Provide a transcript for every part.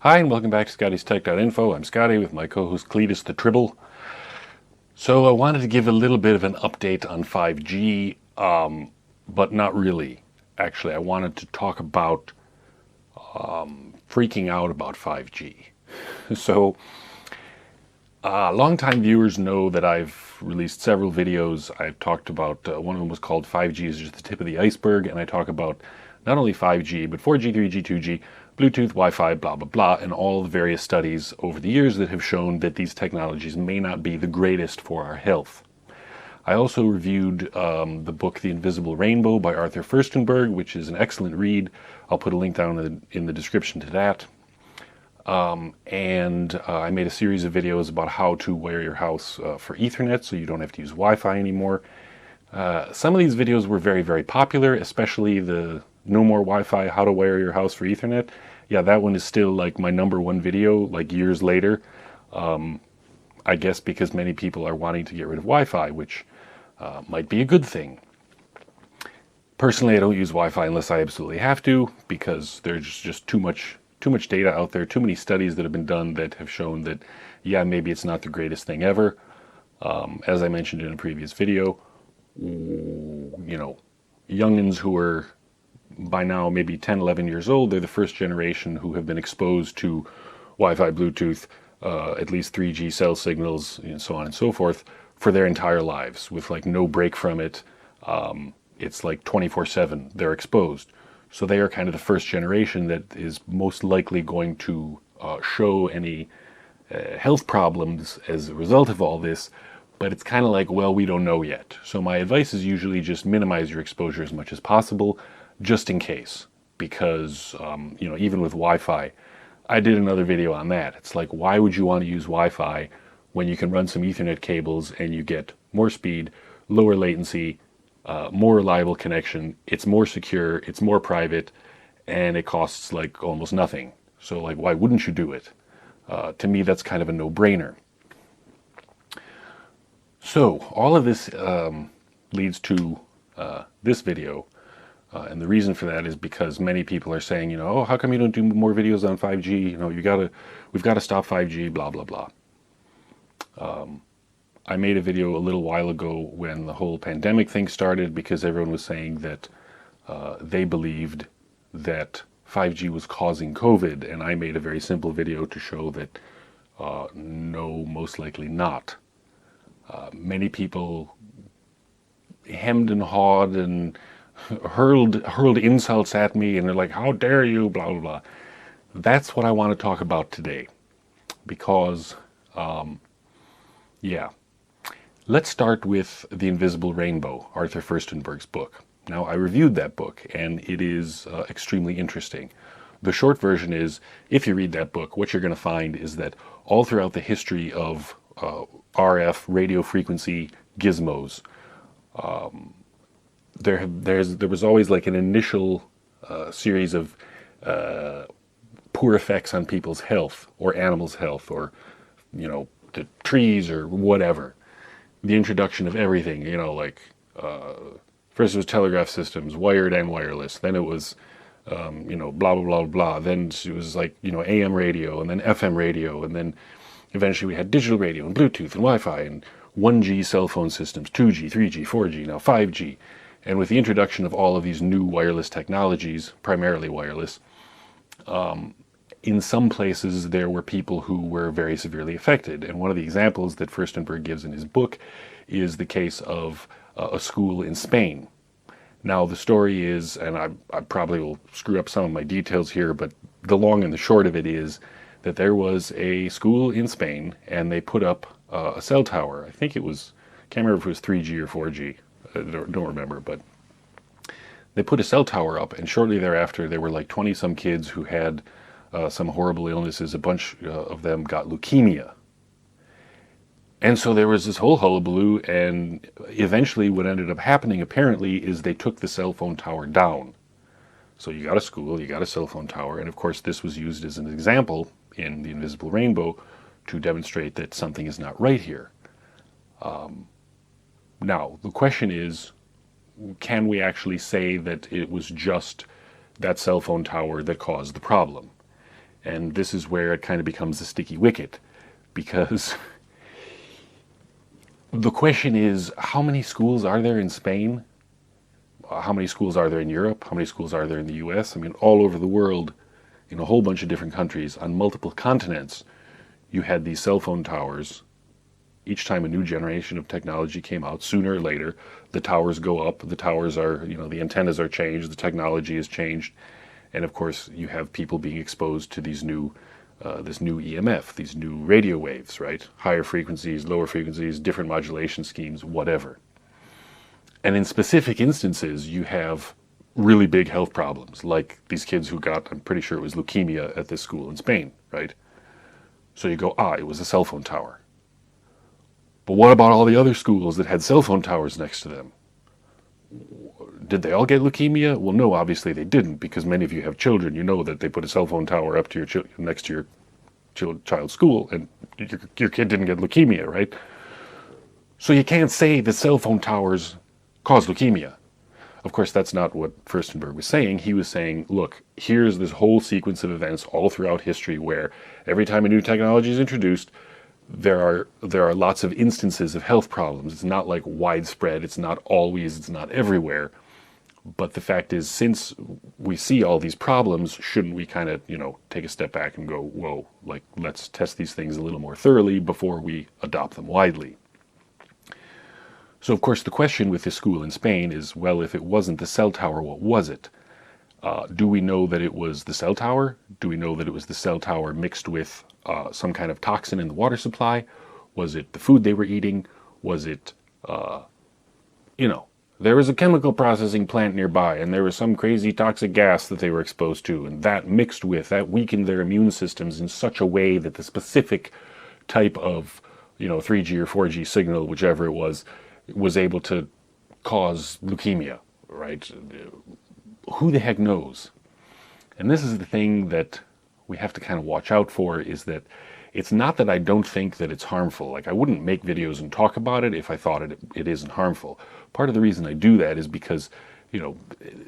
Hi, and welcome back to ScottiesTech.Info. I'm Scotty with my co-host Cletus the Tribble. So I wanted to give a little bit of an update on 5G, but not really. Actually, I wanted to talk about freaking out about 5G. So, longtime viewers know that I've released several videos. I've talked about, one of them was called 5G is just the tip of the iceberg, and I talk about not only 5G, but 4G, 3G, 2G, Bluetooth, Wi-Fi, blah, blah, blah, and all the various studies over the years that have shown that these technologies may not be the greatest for our health. I also reviewed the book The Invisible Rainbow by Arthur Firstenberg, which is an excellent read. I'll put a link down in the description to that. I made a series of videos about how to wire your house for Ethernet so you don't have to use Wi-Fi anymore. Some of these videos were very, very popular, especially the No More Wi-Fi, How to Wire Your House for Ethernet. Yeah, that one is still like my #1 video, like years later. I guess because many people are wanting to get rid of Wi-Fi, which might be a good thing. Personally, I don't use Wi-Fi unless I absolutely have to, because there's just too much data out there, too many studies that have been done that have shown that, yeah, maybe it's not the greatest thing ever. As I mentioned in a previous video, youngins who are by now maybe 10, 11 years old, they're the first generation who have been exposed to Wi-Fi, Bluetooth, at least 3G cell signals, and so on and so forth, for their entire lives, with like no break from it. It's like 24/7 they're exposed. So they are kind of the first generation that is most likely going to show any health problems as a result of all this. But it's kind of like, well, we don't know yet. So my advice is usually just minimize your exposure as much as possible, just in case. Because, even with Wi-Fi, I did another video on that. It's like, why would you want to use Wi-Fi when you can run some Ethernet cables and you get more speed, lower latency, more reliable connection, it's more secure, it's more private, and it costs like almost nothing. So like, why wouldn't you do it? To me, that's kind of a no-brainer. So all of this leads to this video, and the reason for that is because many people are saying, oh, how come you don't do more videos on 5G? We've got to stop 5G, blah, blah, blah. I made a video a little while ago when the whole pandemic thing started, because everyone was saying that they believed that 5G was causing COVID, and I made a very simple video to show that no, most likely not. Many people hemmed and hawed and hurled insults at me, and they're like, how dare you, blah, blah, blah. That's what I want to talk about today, because, yeah. Let's start with The Invisible Rainbow, Arthur Firstenberg's book. Now, I reviewed that book, and it is extremely interesting. The short version is, if you read that book, what you're going to find is that all throughout the history of RF, radio frequency gizmos, there was always like an initial series of poor effects on people's health, or animals' health, or, the trees, or whatever. The introduction of everything, first it was telegraph systems, wired and wireless. Then it was, blah, blah, blah, blah. Then it was like, AM radio, and then FM radio. And then eventually we had digital radio and Bluetooth and Wi-Fi and 1G cell phone systems, 2G, 3G, 4G, now 5G. And with the introduction of all of these new wireless technologies, primarily wireless, in some places there were people who were very severely affected. And one of the examples that Firstenberg gives in his book is the case of a school in Spain. Now the story is, and I probably will screw up some of my details here, but the long and the short of it is that there was a school in Spain, and they put up a cell tower. I think it was, can't remember if it was 3G or 4G, I don't remember, but they put a cell tower up, and shortly thereafter there were like 20 some kids who had some horrible illnesses. A bunch of them got leukemia. And so there was this whole hullabaloo, and eventually what ended up happening apparently is they took the cell phone tower down. So you got a school, you got a cell phone tower, and of course this was used as an example in The Invisible Rainbow to demonstrate that something is not right here. Now, the question is, can we actually say that it was just that cell phone tower that caused the problem? And this is where it kind of becomes a sticky wicket, because the question is, how many schools are there in Spain? How many schools are there in Europe? How many schools are there in the US? I mean, all over the world, in a whole bunch of different countries, on multiple continents, you had these cell phone towers. Each time a new generation of technology came out, sooner or later, the towers go up, the towers are, the antennas are changed, the technology is changed, and of course you have people being exposed to these new, this new EMF, these new radio waves, right? Higher frequencies, lower frequencies, different modulation schemes, whatever. And in specific instances, you have really big health problems, like these kids who got, I'm pretty sure it was leukemia at this school in Spain, right? So you go, it was a cell phone tower. But what about all the other schools that had cell phone towers next to them? Did they all get leukemia? Well, no, obviously they didn't, because many of you have children. You know that they put a cell phone tower up to your next to your child's school, and your kid didn't get leukemia, right? So you can't say that cell phone towers cause leukemia. Of course, that's not what Furstenberg was saying. He was saying, look, here's this whole sequence of events all throughout history where every time a new technology is introduced, there are lots of instances of health problems. It's not like widespread, it's not always, it's not everywhere. But the fact is, since we see all these problems, shouldn't we kind of, take a step back and go, whoa, like, let's test these things a little more thoroughly before we adopt them widely. So, of course, the question with this school in Spain is, well, if it wasn't the cell tower, what was it? Do we know that it was the cell tower? Do we know that it was the cell tower mixed with some kind of toxin in the water supply? Was it the food they were eating? Was it, there was a chemical processing plant nearby and there was some crazy toxic gas that they were exposed to, and that weakened their immune systems in such a way that the specific type of, 3G or 4G signal, whichever it was able to cause leukemia, right? Who the heck knows? And this is the thing that we have to kind of watch out for, is that it's not that I don't think that it's harmful. Like, I wouldn't make videos and talk about it if I thought it isn't harmful. Part of the reason I do that is because,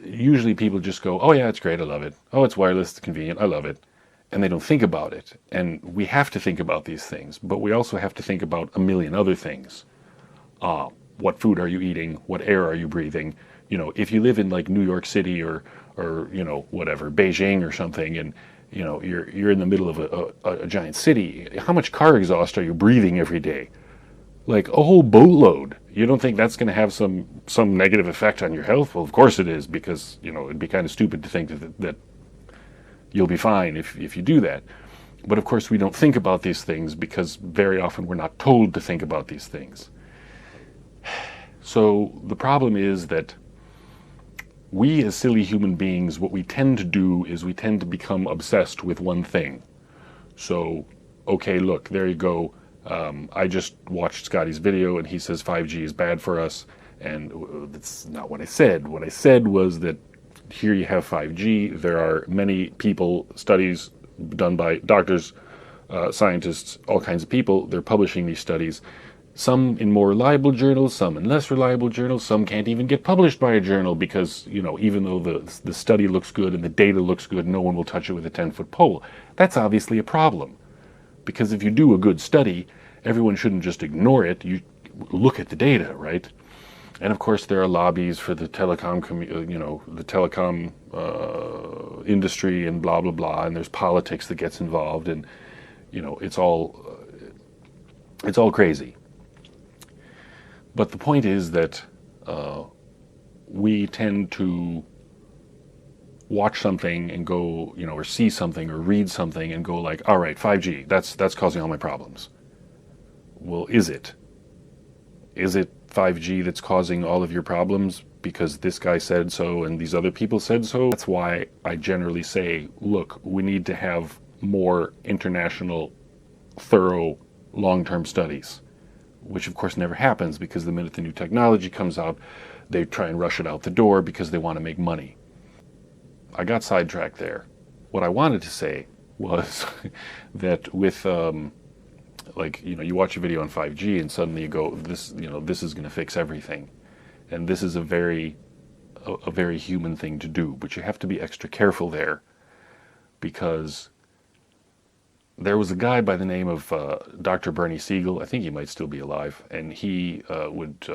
usually people just go, oh yeah, it's great, I love it. Oh, it's wireless, it's convenient, I love it. And they don't think about it. And we have to think about these things, but we also have to think about a million other things. What food are you eating? What air are you breathing? If you live in like New York City or whatever, Beijing or something, and you're in the middle of a giant city, how much car exhaust are you breathing every day? Like a whole boatload. You don't think that's going to have some negative effect on your health? Well, of course it is, because it'd be kind of stupid to think that you'll be fine if you do that. But of course we don't think about these things because very often we're not told to think about these things. So the problem is that we as silly human beings, what we tend to do is we tend to become obsessed with one thing. So, okay, look, there you go. I just watched Scotty's video and he says 5G is bad for us. And that's not what I said. What I said was that here you have 5G. There are many people, studies done by doctors, scientists, all kinds of people. They're publishing these studies. Some in more reliable journals, some in less reliable journals. Some can't even get published by a journal because, even though the study looks good and the data looks good, no one will touch it with a 10-foot pole. That's obviously a problem. Because if you do a good study, everyone shouldn't just ignore it. You look at the data, right? And of course, there are lobbies for the telecom, industry and blah blah blah. And there's politics that gets involved, and it's all crazy. But the point is that we tend to watch something and go, or see something or read something and go like, all right, 5G, that's causing all my problems. Well, is it? Is it 5G that's causing all of your problems because this guy said so and these other people said so? That's why I generally say, look, we need to have more international, thorough, long-term studies, which of course never happens because the minute the new technology comes out, they try and rush it out the door because they want to make money. I got sidetracked there. What I wanted to say was that with, you watch a video on 5G and suddenly you go, this is going to fix everything. And this is a very human thing to do, but you have to be extra careful there because there was a guy by the name of Dr. Bernie Siegel. I think he might still be alive, and he would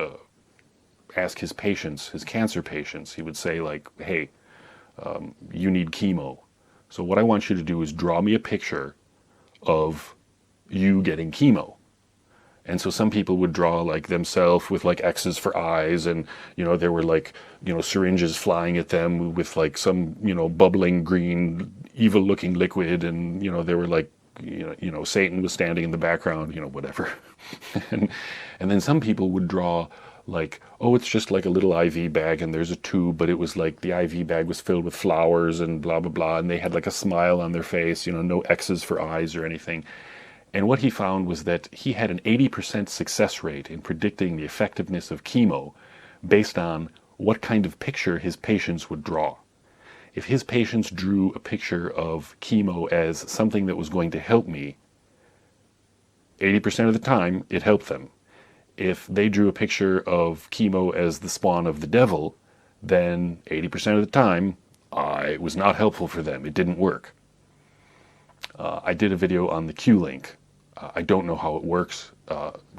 ask his patients, his cancer patients, he would say like, hey, you need chemo. So what I want you to do is draw me a picture of you getting chemo. And so some people would draw like themselves with like X's for eyes, and there were like syringes flying at them with like some bubbling green evil looking liquid, and they were like Satan was standing in the background, whatever. and then some people would draw like, oh, it's just like a little IV bag and there's a tube, but it was like the IV bag was filled with flowers and blah blah blah, and they had like a smile on their face, no X's for eyes or anything. And what he found was that he had an 80% success rate in predicting the effectiveness of chemo based on what kind of picture his patients would draw. If his patients drew a picture of chemo as something that was going to help me, 80% of the time it helped them. If they drew a picture of chemo as the spawn of the devil, then 80% of the time it was not helpful for them. It didn't work. I did a video on the Q-link. I don't know how it works.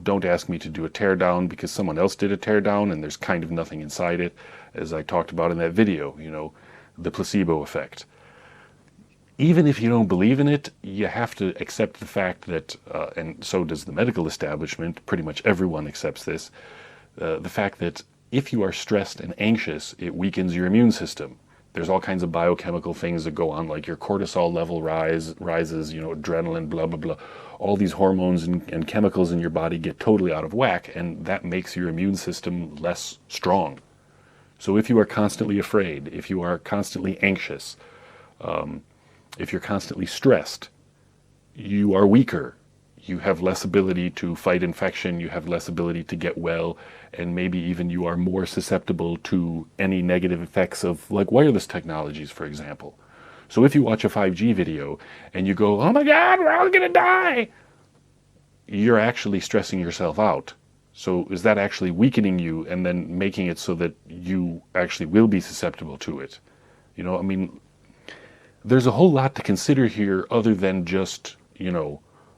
Don't ask me to do a teardown because someone else did a teardown and there's kind of nothing inside it, as I talked about in that video, the placebo effect. Even if you don't believe in it, you have to accept the fact that, and so does the medical establishment, pretty much everyone accepts this, the fact that if you are stressed and anxious, it weakens your immune system. There's all kinds of biochemical things that go on, like your cortisol level rises, adrenaline, blah, blah, blah. All these hormones and chemicals in your body get totally out of whack, and that makes your immune system less strong. So if you are constantly afraid, if you are constantly anxious, if you're constantly stressed, you are weaker. You have less ability to fight infection, you have less ability to get well, and maybe even you are more susceptible to any negative effects of like wireless technologies, for example. So if you watch a 5G video and you go, oh my God, we're all gonna die, you're actually stressing yourself out. So is that actually weakening you and then making it so that you actually will be susceptible to it? There's a whole lot to consider here other than just,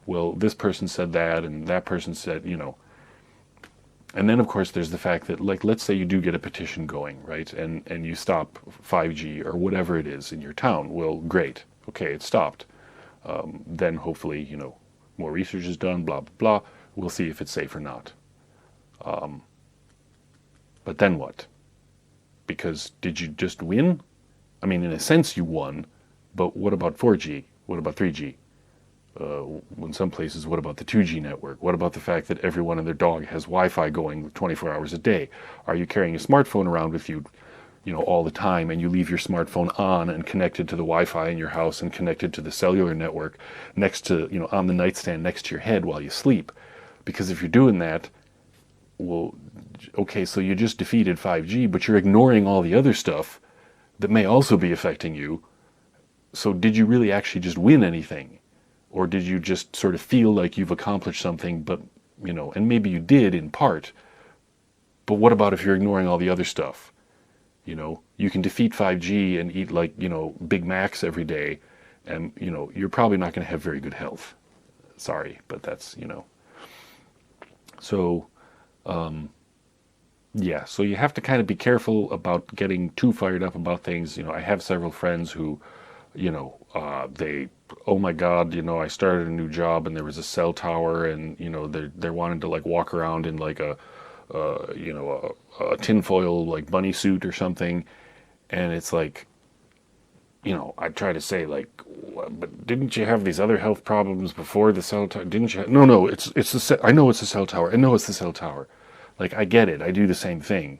well, this person said that and that person said, And then, of course, there's the fact that, like, let's say you do get a petition going, right? And you stop 5G or whatever it is in your town. Well, great. Okay, it stopped. Then hopefully, more research is done, blah, blah, blah. We'll see if it's safe or not. But then what? Because did you just win? I mean, in a sense you won, but what about 4G? What about 3G? In some places, what about the 2G network? What about the fact that everyone and their dog has Wi-Fi going 24 hours a day? Are you carrying a smartphone around with you, all the time, and you leave your smartphone on and connected to the Wi-Fi in your house and connected to the cellular network next to, on the nightstand next to your head while you sleep? Because if you're doing that, well, okay, so you just defeated 5G, but you're ignoring all the other stuff that may also be affecting you. So did you really actually just win anything? Or did you just sort of feel like you've accomplished something, but, and maybe you did in part, but what about if you're ignoring all the other stuff? You can defeat 5G and eat like, Big Macs every day, and, you're probably not going to have very good health. Sorry, but that's, So, yeah, so you have to kind of be careful about getting too fired up about things. I have several friends who, oh my God, I started a new job and there was a cell tower, and they're wanting to like walk around in like a tinfoil like bunny suit or something, and it's like, I try to say like, but didn't you have these other health problems before the cell tower? Didn't you? No, it's the I know it's the cell tower. I know it's the cell tower. Like, I get it. I do the same thing,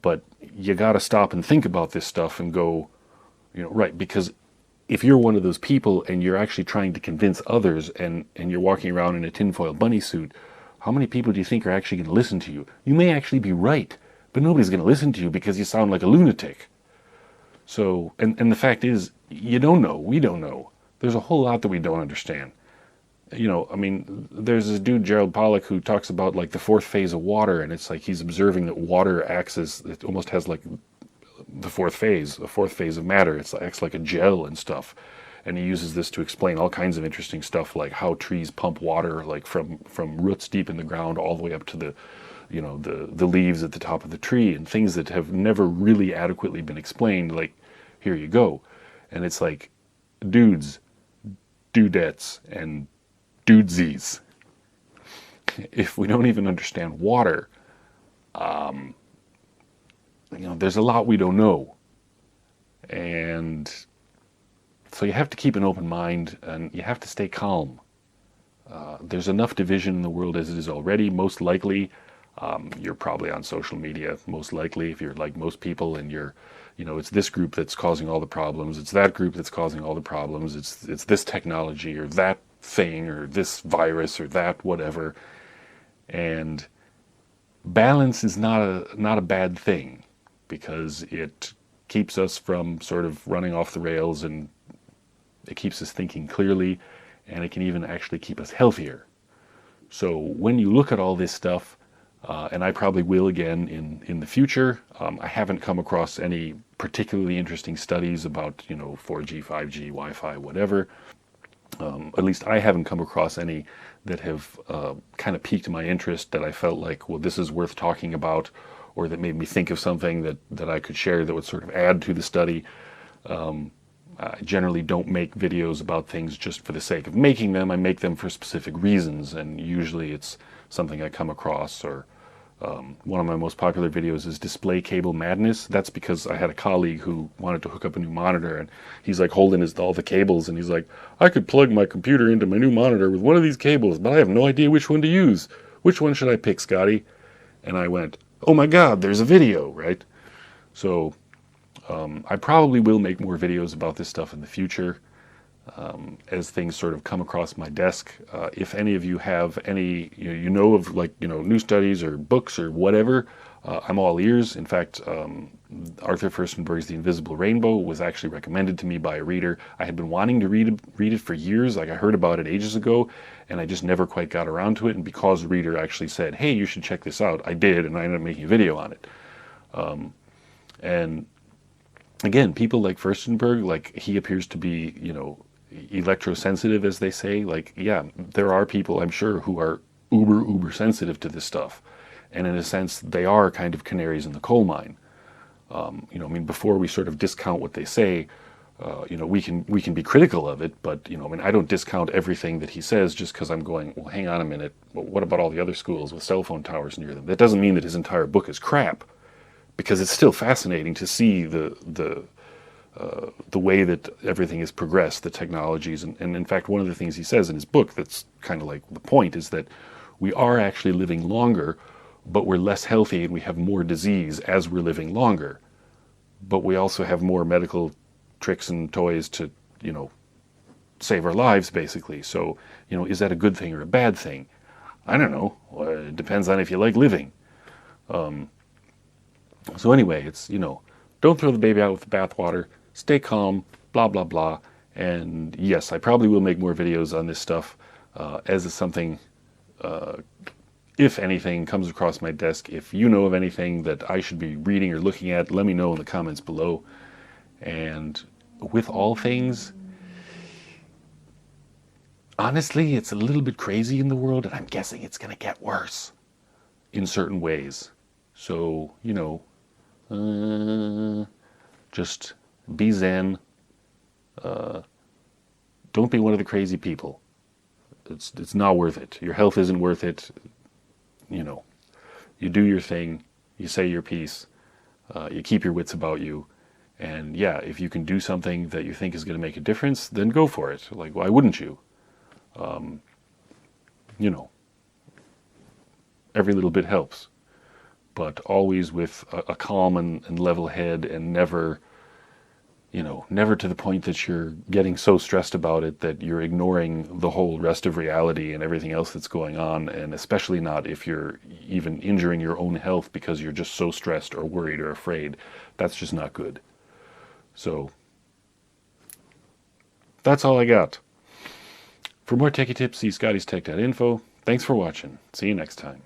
but you got to stop and think about this stuff and go, right, because if you're one of those people and you're actually trying to convince others and you're walking around in a tinfoil bunny suit, how many people do you think are actually going to listen to you? You may actually be right, but nobody's going to listen to you because you sound like a lunatic. So, and the fact is, you don't know. We don't know. There's a whole lot that we don't understand. There's this dude, Gerald Pollack, who talks about like the fourth phase of water, and it's like he's observing that water acts as, it almost has like the fourth phase of matter. It acts like a gel and stuff. and he uses this to explain all kinds of interesting stuff, like how trees pump water, like from roots deep in the ground all the way up to the, the leaves at the top of the tree, and things that have never really adequately been explained. Like, here you go. And it's like, dudes, dudettes, and dudesies. If we don't even understand water, there's a lot we don't know. And so you have to keep an open mind, and you have to stay calm. There's enough division in the world as it is already. Most likely, you're probably on social media, most likely, if you're like most people, and you're, it's this group that's causing all the problems, it's that group that's causing all the problems, it's this technology or that thing or this virus or that whatever. And balance is not a bad thing, because it keeps us from sort of running off the rails, and it keeps us thinking clearly, and it can even actually keep us healthier. So when you look at all this stuff, and I probably will again in the future, I haven't come across any particularly interesting studies about 4G, 5G, Wi-Fi, whatever. At least I haven't come across any that have kind of piqued my interest, that I felt like, well, this is worth talking about, or that made me think of something that I could share that would sort of add to the study. I generally don't make videos about things just for the sake of making them. I make them for specific reasons, and usually it's something I come across. Or one of my most popular videos is Display Cable Madness. That's because I had a colleague who wanted to hook up a new monitor, and he's like holding all the cables, and he's like, I could plug my computer into my new monitor with one of these cables, but I have no idea which one to use. Which one should I pick, Scotty? And I went, oh my God, there's a video, right? So I probably will make more videos about this stuff in the future, as things sort of come across my desk. If any of you have any, of new studies or books or whatever, I'm all ears. In fact, Arthur Furstenberg's The Invisible Rainbow was actually recommended to me by a reader. I had been wanting to read it for years. Like, I heard about it ages ago, and I just never quite got around to it. And because the reader actually said, hey, you should check this out, I did, and I ended up making a video on it. And again, people like Furstenberg, like, he appears to be, electrosensitive, as they say. Like, yeah, there are people, I'm sure, who are uber sensitive to this stuff. And in a sense, they are kind of canaries in the coal mine. Before we sort of discount what they say, we can be critical of it, but, I don't discount everything that he says just because I'm going, well, hang on a minute, what about all the other schools with cell phone towers near them? That doesn't mean that his entire book is crap, because it's still fascinating to see the way that everything has progressed, the technologies. And in fact, one of the things he says in his book that's kind of like the point is that we are actually living longer, but we're less healthy and we have more disease as we're living longer. But we also have more medical tricks and toys to, save our lives, basically. So, is that a good thing or a bad thing? I don't know. It depends on if you like living. So anyway, it's, don't throw the baby out with the bathwater. Stay calm, blah, blah, blah. And yes, I probably will make more videos on this stuff as is something, if anything, comes across my desk. If you know of anything that I should be reading or looking at, let me know in the comments below. And with all things, honestly, it's a little bit crazy in the world, and I'm guessing it's going to get worse in certain ways. So, just be zen. Don't be one of the crazy people. It's not worth it. Your health isn't worth it. You do your thing. You say your piece. You keep your wits about you. And yeah, if you can do something that you think is going to make a difference, then go for it. Like, why wouldn't you? Every little bit helps. But always with a calm and level head, and never to the point that you're getting so stressed about it that you're ignoring the whole rest of reality and everything else that's going on, and especially not if you're even injuring your own health because you're just so stressed or worried or afraid. That's just not good. So that's all I got. For more techie tips, see ScottiesTech.Info. Thanks for watching. See you next time.